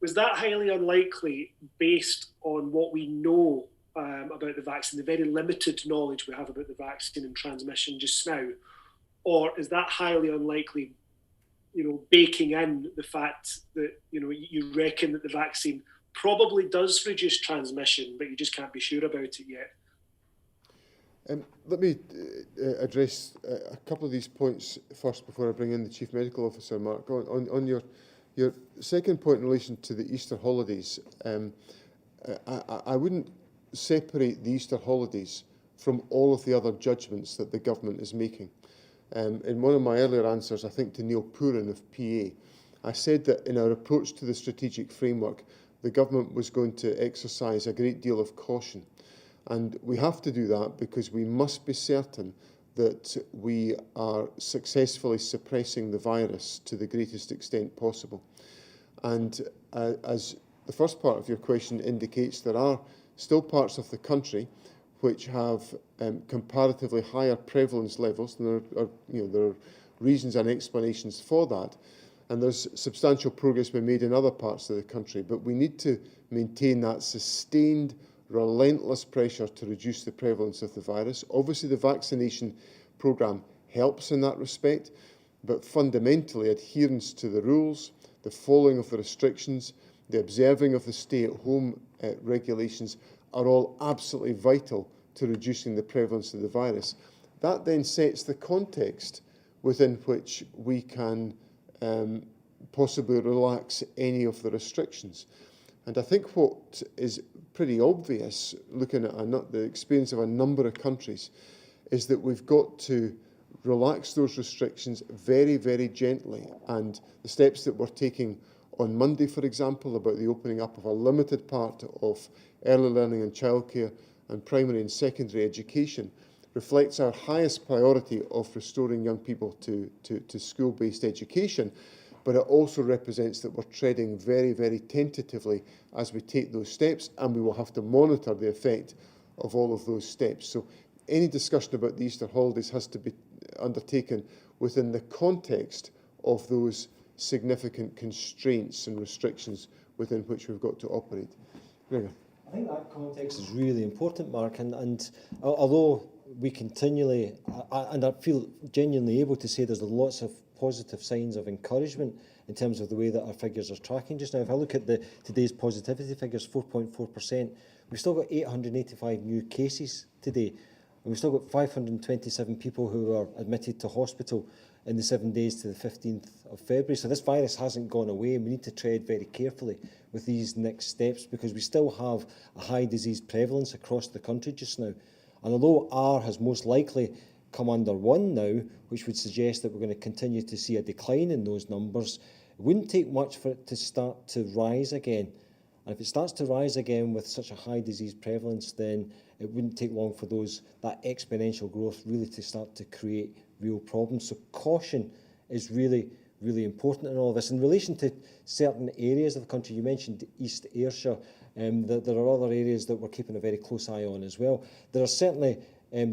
Was that highly unlikely based on what we know about the vaccine, the very limited knowledge we have about the vaccine and transmission just now? Or is that highly unlikely, baking in the fact that, you reckon that the vaccine probably does reduce transmission, but you just can't be sure about it yet? Let me address a couple of these points first before I bring in the Chief Medical Officer, Mark. On your second point in relation to the Easter holidays, I wouldn't separate the Easter holidays from all of the other judgments that the government is making. In one of my earlier answers, I think to Neil Pooran of PA, I said that in our approach to the strategic framework, the government was going to exercise a great deal of caution. And we have to do that because we must be certain that we are successfully suppressing the virus to the greatest extent possible. And as the first part of your question indicates, there are still parts of the country which have comparatively higher prevalence levels, and there are reasons and explanations for that. And there's substantial progress being made in other parts of the country, but we need to maintain that sustained, relentless pressure to reduce the prevalence of the virus. Obviously, the vaccination programme helps in that respect, but fundamentally, adherence to the rules, the following of the restrictions, the observing of the stay-at-home regulations are all absolutely vital to reducing the prevalence of the virus. That then sets the context within which we can possibly relax any of the restrictions. And I think what is pretty obvious, looking at the experience of a number of countries, is that we've got to relax those restrictions very, very gently. And the steps that we're taking on Monday, for example, about the opening up of a limited part of early learning and childcare and primary and secondary education, reflects our highest priority of restoring young people to school-based education, but it also represents that we're treading very, very tentatively as we take those steps, and we will have to monitor the effect of all of those steps. So any discussion about the Easter holidays has to be undertaken within the context of those significant constraints and restrictions within which we've got to operate. Gregor. I think that context is really important, Mark, and although we continually, and I feel genuinely able to say there's lots of positive signs of encouragement in terms of the way that our figures are tracking just now. If I look at today's positivity figures, 4.4%, we've still got 885 new cases today, and we've still got 527 people who are admitted to hospital in the 7 days to the 15th of February. So this virus hasn't gone away, and we need to tread very carefully with these next steps, because we still have a high disease prevalence across the country just now. And although R has most likely come under 1 now, which would suggest that we're going to continue to see a decline in those numbers, it wouldn't take much for it to start to rise again. And if it starts to rise again with such a high disease prevalence, then it wouldn't take long for that exponential growth really to start to create real problems. So caution is really, really important in all of this. In relation to certain areas of the country, you mentioned East Ayrshire, there are other areas that we're keeping a very close eye on as well. There are certainly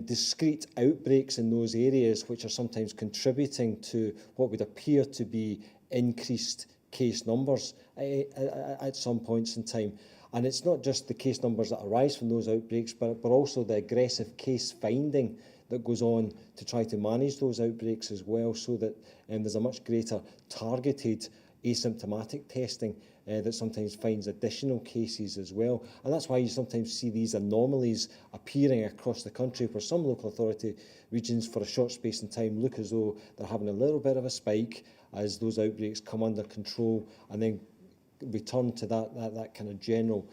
discrete outbreaks in those areas which are sometimes contributing to what would appear to be increased case numbers at some points in time. And it's not just the case numbers that arise from those outbreaks, but also the aggressive case finding that goes on to try to manage those outbreaks as well, so that there's a much greater targeted asymptomatic testing that sometimes finds additional cases as well. And that's why you sometimes see these anomalies appearing across the country, where some local authority regions for a short space in time look as though they're having a little bit of a spike as those outbreaks come under control, and then return to that kind of general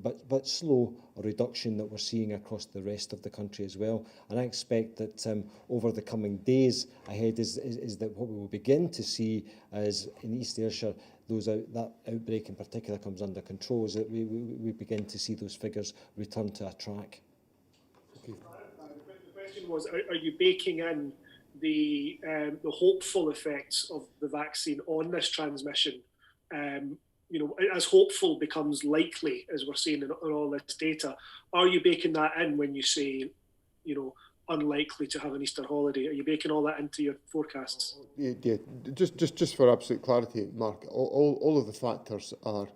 but slow reduction that we're seeing across the rest of the country as well. And I expect that over the coming days ahead is that what we will begin to see as in East Ayrshire, that outbreak in particular comes under control, is that we begin to see those figures return to a track. Okay. The question was, are you baking in the hopeful effects of the vaccine on this transmission? As hopeful becomes likely, as we're seeing in all this data, are you baking that in when you say, unlikely to have an Easter holiday? Are you baking all that into your forecasts? Yeah. Just for absolute clarity, Mark, all of the factors are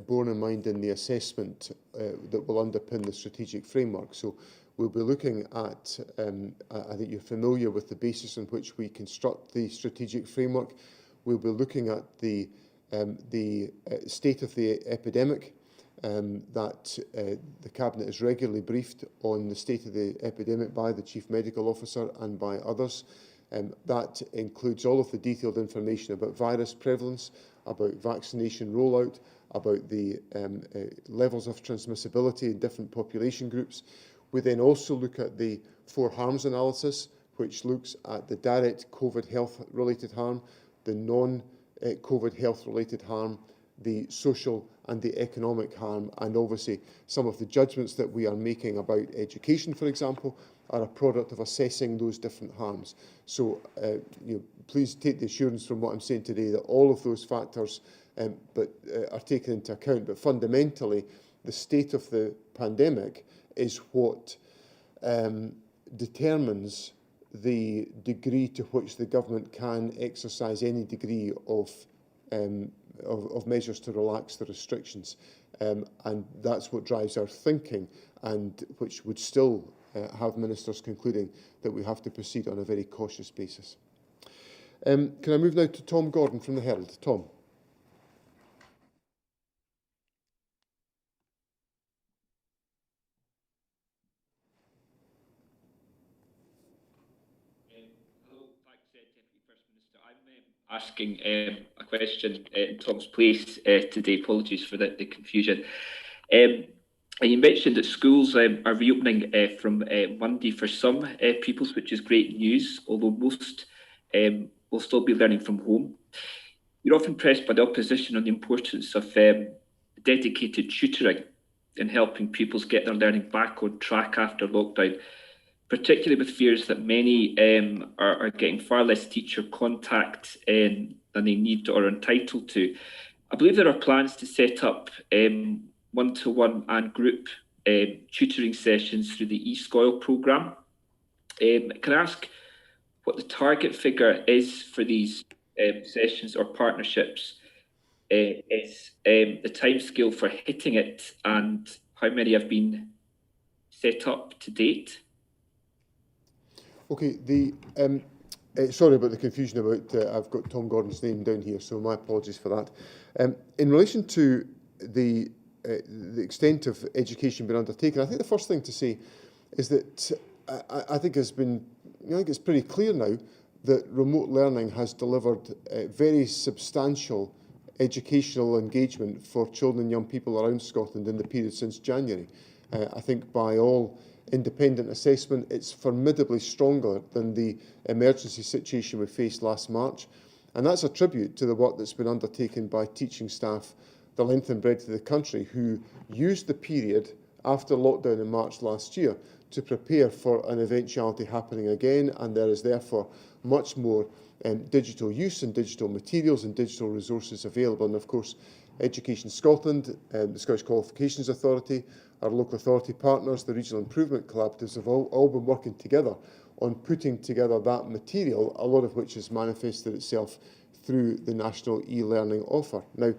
borne in mind in the assessment that will underpin the strategic framework. So we'll be looking at, I think you're familiar with the basis on which we construct the strategic framework. We'll be looking at the state of the epidemic, that the Cabinet is regularly briefed on the state of the epidemic by the Chief Medical Officer and by others. That includes all of the detailed information about virus prevalence, about vaccination rollout, about the levels of transmissibility in different population groups. We then also look at the 4 harms analysis, which looks at the direct COVID health-related harm, the non-COVID health-related harm, the social and the economic harm, and obviously some of the judgments that we are making about education, for example, are a product of assessing those different harms. So please take the assurance from what I'm saying today that all of those factors are taken into account. But fundamentally, the state of the pandemic is what determines the degree to which the government can exercise any degree of measures to relax the restrictions. And that's what drives our thinking, and which would still have ministers concluding that we have to proceed on a very cautious basis. Can I move now to Tom Gordon from the Herald? Tom. Asking a question in Tom's place today. Apologies for the confusion. You mentioned that schools are reopening from Monday for some pupils, which is great news, although most will still be learning from home. You're often pressed by the opposition on the importance of dedicated tutoring in helping pupils get their learning back on track after lockdown, particularly with fears that many are getting far less teacher contact than they need or are entitled to. I believe there are plans to set up one-to-one and group tutoring sessions through the eSchoil programme. Can I ask what the target figure is for these sessions or partnerships? Is the timescale for hitting it, and how many have been set up to date? Okay, Sorry about the confusion about, I've got Tom Gordon's name down here, so my apologies for that. In relation to the extent of education being undertaken, I think the first thing to say is that I think it's pretty clear now that remote learning has delivered very substantial educational engagement for children and young people around Scotland in the period since January. I think by all independent assessment, it's formidably stronger than the emergency situation we faced last March. And that's a tribute to the work that's been undertaken by teaching staff the length and breadth of the country, who used the period after lockdown in March last year to prepare for an eventuality happening again, and there is therefore much more digital use and digital materials and digital resources available. And of course, Education Scotland, the Scottish Qualifications Authority, our local authority partners, the Regional Improvement Collaboratives have all been working together on putting together that material, a lot of which has manifested itself through the national e-learning offer. Now,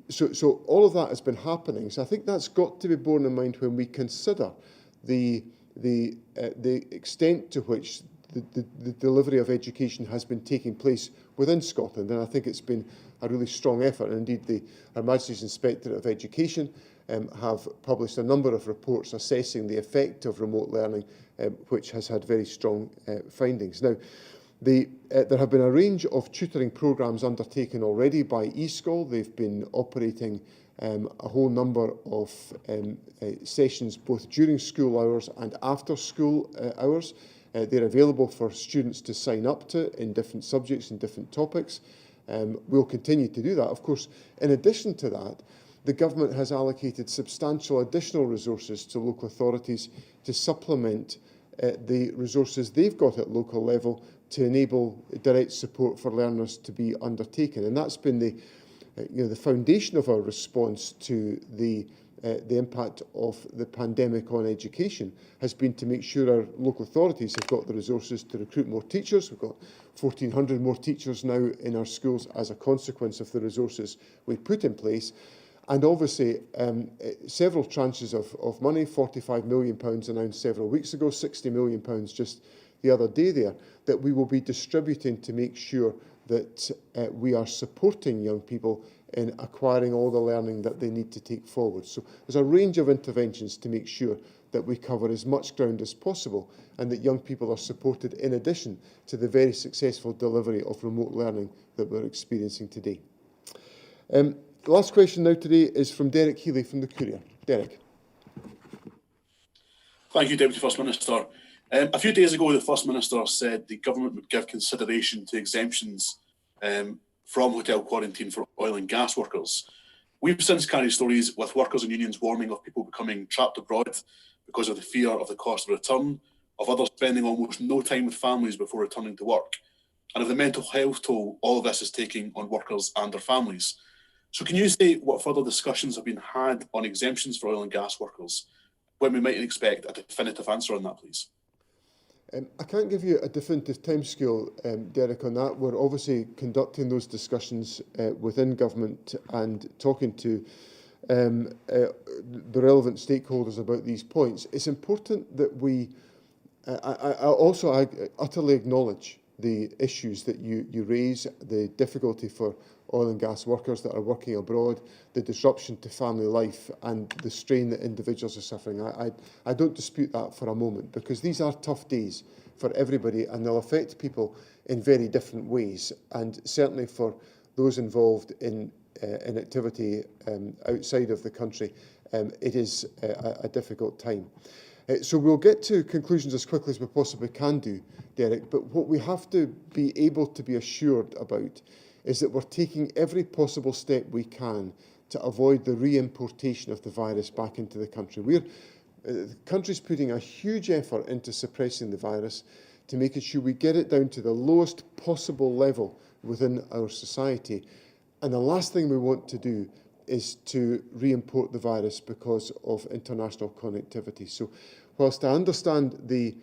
so all of that has been happening. So I think that's got to be borne in mind when we consider the extent to which the delivery of education has been taking place within Scotland. And I think it's been a really strong effort. And indeed, Her Majesty's Inspectorate of Education have published a number of reports assessing the effect of remote learning, which has had very strong findings. Now, there have been a range of tutoring programmes undertaken already by eSchool. They've been operating a whole number of sessions both during school hours and after school hours. They're available for students to sign up to in different subjects and different topics. We'll continue to do that. Of course, in addition to that, the government has allocated substantial additional resources to local authorities to supplement the resources they've got at local level to enable direct support for learners to be undertaken. And that's been the foundation of our response to the impact of the pandemic on education, has been to make sure our local authorities have got the resources to recruit more teachers. We've got 1,400 more teachers now in our schools as a consequence of the resources we put in place. And obviously, several tranches of money, £45 million announced several weeks ago, £60 million just the other day there, that we will be distributing to make sure that we are supporting young people in acquiring all the learning that they need to take forward. So there's a range of interventions to make sure that we cover as much ground as possible and that young people are supported in addition to the very successful delivery of remote learning that we're experiencing today. The last question now today is from Derek Healy from the Courier. Derek. Thank you, Deputy First Minister. A few days ago, the First Minister said the government would give consideration to exemptions from hotel quarantine for oil and gas workers. We've since carried stories with workers and unions warning of people becoming trapped abroad because of the fear of the cost of return, of others spending almost no time with families before returning to work, and of the mental health toll all of this is taking on workers and their families. So can you say what further discussions have been had on exemptions for oil and gas workers, when we might expect a definitive answer on that, please? I can't give you a definitive timescale, Derek, on that. We're obviously conducting those discussions within government and talking to the relevant stakeholders about these points. It's important that we, I utterly acknowledge the issues that you raise, the difficulty for oil and gas workers that are working abroad, the disruption to family life and the strain that individuals are suffering. I don't dispute that for a moment, because these are tough days for everybody and they'll affect people in very different ways. And certainly for those involved in activity outside of the country, it is a difficult time. So we'll get to conclusions as quickly as we possibly can do, Derek, but what we have to be able to be assured about is that we're taking every possible step we can to avoid the re-importation of the virus back into the country. The country's putting a huge effort into suppressing the virus, to making sure we get it down to the lowest possible level within our society. And the last thing we want to do is to re-import the virus because of international connectivity. So whilst I understand the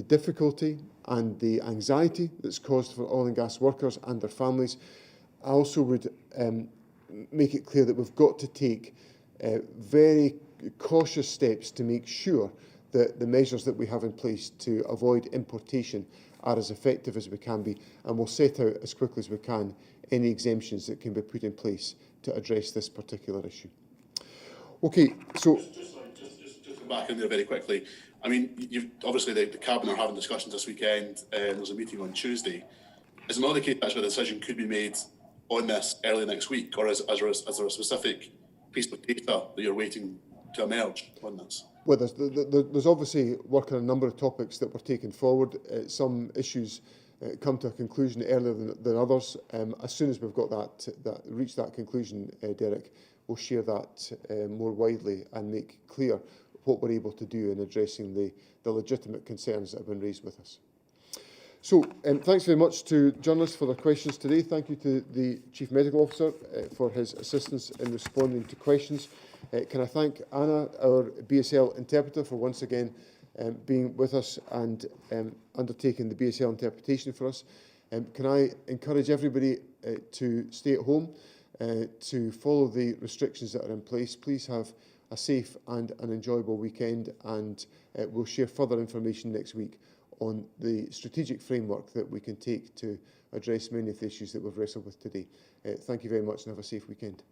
difficulty and the anxiety that's caused for oil and gas workers and their families, I also would make it clear that we've got to take very cautious steps to make sure the measures that we have in place to avoid importation are as effective as we can be, and we'll set out as quickly as we can any exemptions that can be put in place to address this particular issue. Okay, so just back in there very quickly. I mean, obviously the Cabinet are having discussions this weekend. There's a meeting on Tuesday. Is another case actually a decision could be made on this early next week, or is there a specific piece of data that you're waiting to emerge on this? Well, there's obviously work on a number of topics that were taken forward. Some issues come to a conclusion earlier than others. As soon as we've got reached that conclusion, Derek, we'll share that more widely and make clear what we're able to do in addressing the legitimate concerns that have been raised with us. So, thanks very much to journalists for their questions today. Thank you to the Chief Medical Officer for his assistance in responding to questions. Can I thank Anna, our BSL interpreter, for once again being with us and undertaking the BSL interpretation for us. Can I encourage everybody to stay at home, to follow the restrictions that are in place. Please have a safe and an enjoyable weekend, and we'll share further information next week on the strategic framework that we can take to address many of the issues that we've wrestled with today. Thank you very much and have a safe weekend.